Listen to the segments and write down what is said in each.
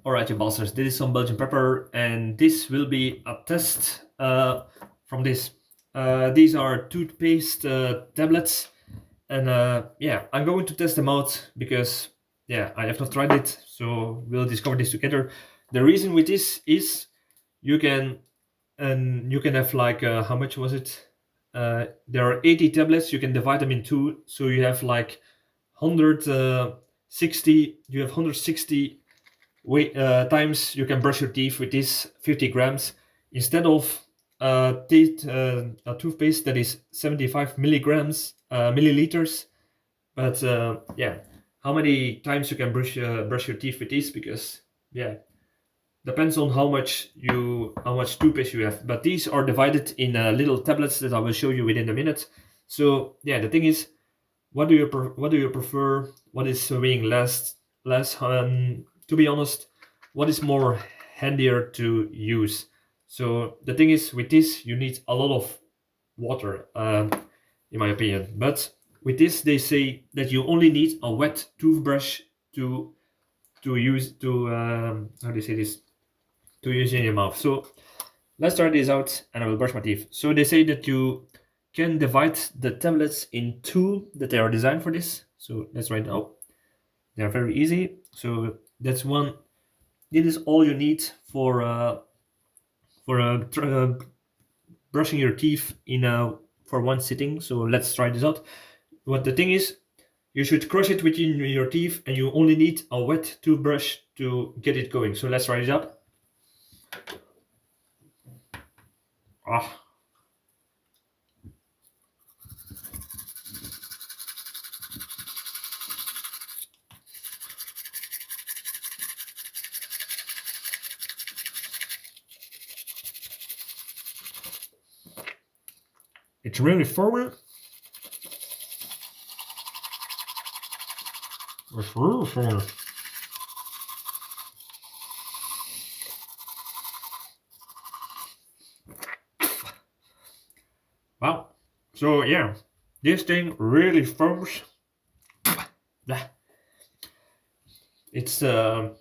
Alright, you bastards, this is Some-Belgian-prepper, and this will be a test from this. These are toothpaste tablets, and yeah, I'm going to test them out because, yeah, I have not tried it, so we'll discover this together. The reason with this is you can, and you can have like, how much was it? There are 80 tablets, you can divide them in two, so you have like 160, you have 160 times you can brush your teeth with this 50 grams instead of a toothpaste that is 75 milligrams milliliters. But yeah, how many times you can brush your teeth with this? Because yeah, depends on how much toothpaste you have. But these are divided in little tablets that I will show you within a minute. So yeah, the thing is, what do you prefer? What is weighing less? To be honest, what is more handier to use? So the thing is, with this you need a lot of water, in my opinion. But with this, they say that you only need a wet toothbrush to use to how do you say this, to use in your mouth. So let's try this out, and I will brush my teeth. So they say that you can divide the tablets in two, that they are designed for this. So let's write now. They are very easy. So that's one. This is all you need for brushing your teeth in for one sitting. So let's try this out. What the thing is, you should crush it within your teeth, and you only need a wet toothbrush to get it going. So let's try this out. Ah. It's really firm. It's really firm. Wow. So yeah, this thing really firms. It's a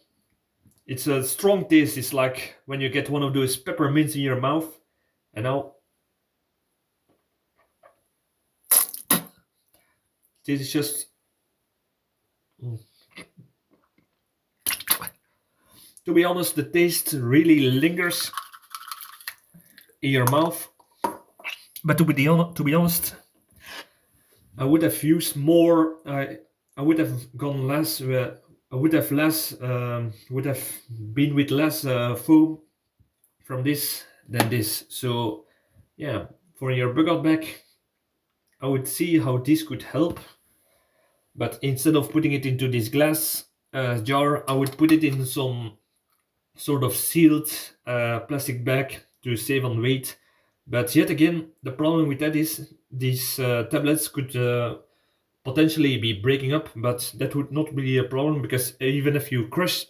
strong taste. It's like when you get one of those peppermints in your mouth, and now this is just. To be honest, the taste really lingers in your mouth. But to be honest, I would have used more. I would have gone less. I would have would have been with less foam from this than this. So yeah, for your bug out back, I would see how this could help. But instead of putting it into this glass jar, I would put it in some sort of sealed plastic bag to save on weight. But yet again, the problem with that is these tablets could potentially be breaking up, but that would not be a problem, because even if you crush,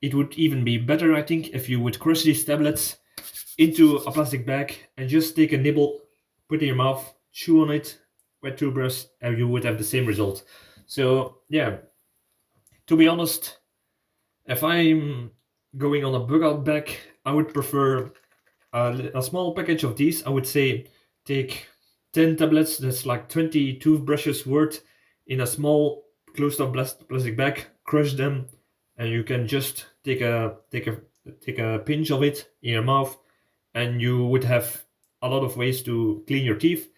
it would even be better, I think, if you would crush these tablets into a plastic bag and just take a nibble, put it in your mouth, chew on it, wet toothbrush, and you would have the same result. So yeah, to be honest, if I'm going on a bug out bag, I would prefer a small package of these. I would say take 10 tablets, that's like 20 toothbrushes worth, in a small closed up plastic bag, crush them, and you can just take a pinch of it in your mouth, and you would have a lot of ways to clean your teeth.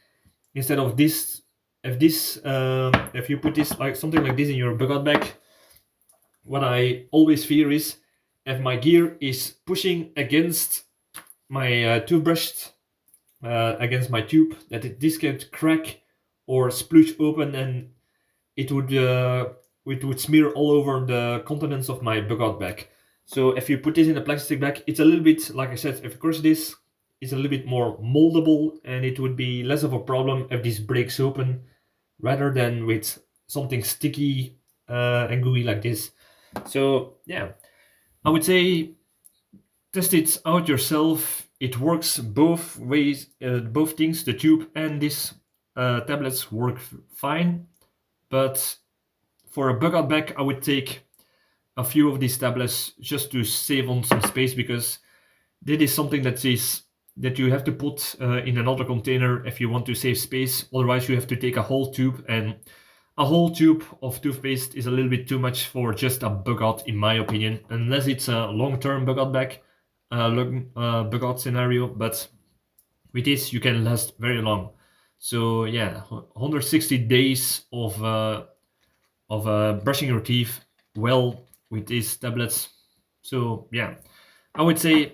Instead of this, if you put this, like something like this, in your bug out bag, what I always fear is, if my gear is pushing against my toothbrush, against my tube, that this can crack or sploosh open, and it would smear all over the contents of my bug out bag. So if you put this in a plastic bag, it's a little bit, like I said, if you crush this, it's a little bit more moldable, and it would be less of a problem if this breaks open, rather than with something sticky and gooey like this. So yeah, I would say test it out yourself. It works both ways, both things, the tube and this tablets work fine. But for a bug out bag, I would take a few of these tablets just to save on some space, because that is something that you have to put in another container if you want to save space. Otherwise, you have to take a whole tube, and a whole tube of toothpaste is a little bit too much for just a bug out, in my opinion, unless it's a long-term bug out scenario. But with this, you can last very long. So yeah, 160 days of brushing your teeth well with these tablets. So yeah, I would say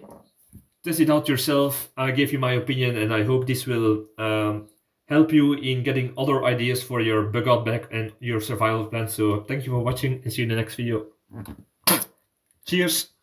test it out yourself. I gave you my opinion, and I hope this will help you in getting other ideas for your bug out bag and your survival plan. So thank you for watching, and see you in the next video. Cheers!